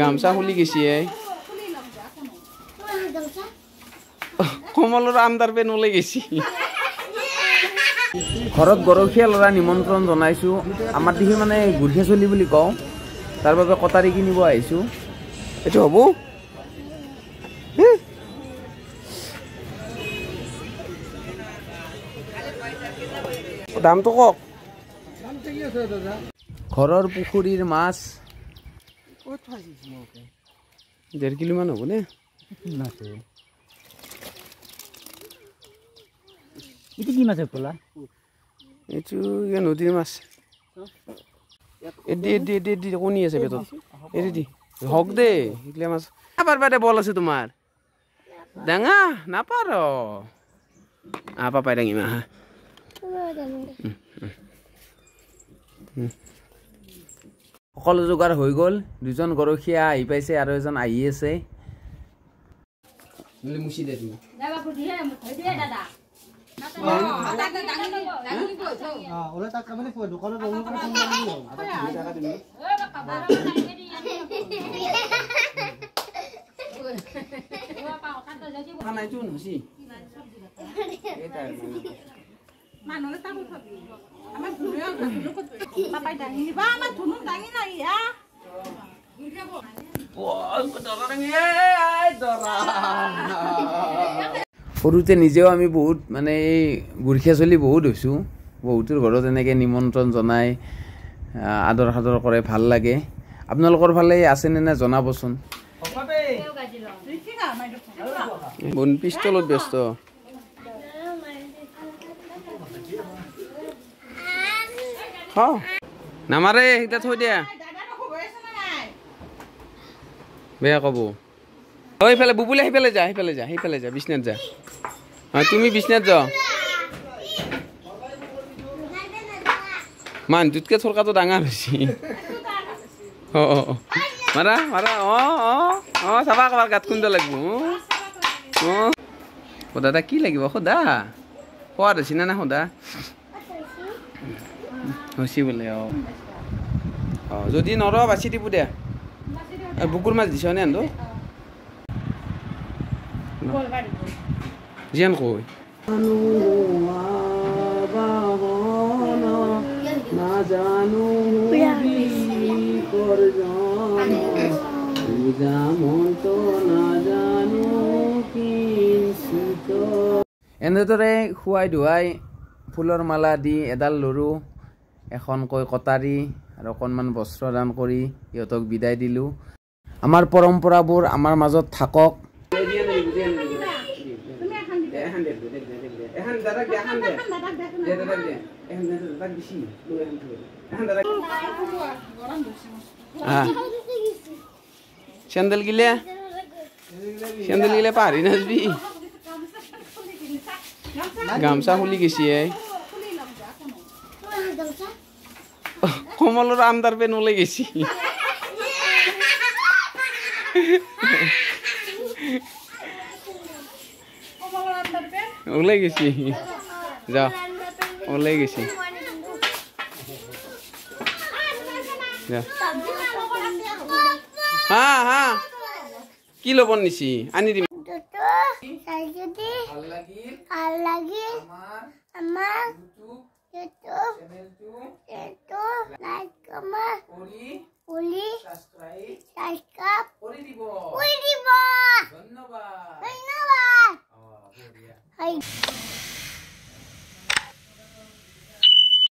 গামছা খুলি গেছি কমলৰ আণ্ডাৰ পেন ওলাই গেছি ঘৰত গৰখীয়া ল'ৰা নিমন্ত্ৰণ জনাইছোঁ আমাৰ দিহি মানে গুৰখীয়া চলি বুলি কওঁ তাৰ বাবে কটাৰী কিনিব আহিছোঁ এইটো হ'ব দামটো কওক ঘৰৰ পুখুৰীৰ মাছ 1.5 কিলোমান হ'ব নে এইটো কি মাছ ক'লা এইটো নদীৰ মাছ এদি কণী আছে পেটত এৰি দি হওক দে এইগিলা মাছ পাৰবা বল আছে তোমাৰ ডাঙা নাপাৰ পাপাই দাঙিমা হা সকলো যোগাৰ হৈ গ'ল দুজন গৰখীয়া আহি পাইছে আৰু এজন আহি আছে মুচি দে তুমি ওলা তাক মানে দোকানত বন্ধ করে ফোন সৰুতে নিজেও আমি বহুত মানে এই গুৰখীয়া চলি বহুত হৈছোঁ বহুতৰ ঘৰত এনেকৈ নিমন্ত্ৰণ জনাই আদৰ সাদৰ কৰে ভাল লাগে আপোনালোকৰ ফালে আছেনে নাই জনাবচোন পিষ্টলত ব্যস্ত নামাৰে সেইটা থৈ দিয়া বেয়া ক'ব এইফালে বুবুলি সেইফালে যা বিছনাত যা তুমি বিছনাত যা মানুহটোতকৈ চৰকাৰটো ডাঙৰ হৈছে মাৰা চাবা কাবাৰ গাত খুন্দ লাগিব দাদা কি লাগিব সোধা সোৱাদ হৈছে না সোধা হৈছে বোলে যদি নৰ বাচি দিব দে বুকুৰ মাছ দিছ নে আনটো জিয়ান কই এনেদৰে খুৱাই ধুৱাই ফুলৰ মালা দি এডাল লৰু এখনকৈ কটাৰী আৰু অকণমান বস্ত্ৰ দান কৰি সিহঁতক বিদায় দিলোঁ আমাৰ পৰম্পৰাবোৰ আমাৰ মাজত থাকক চেন্দেল গিলে পাহৰি নাযাবি গামছা খুলি গেছি কমলৰ আণ্ডাৰ পেন ওলাই গেছি ওলাই গেছি যা ওলাই গেছি হা কি ল'ব নিছি আনি দিম ধন্যবাদ।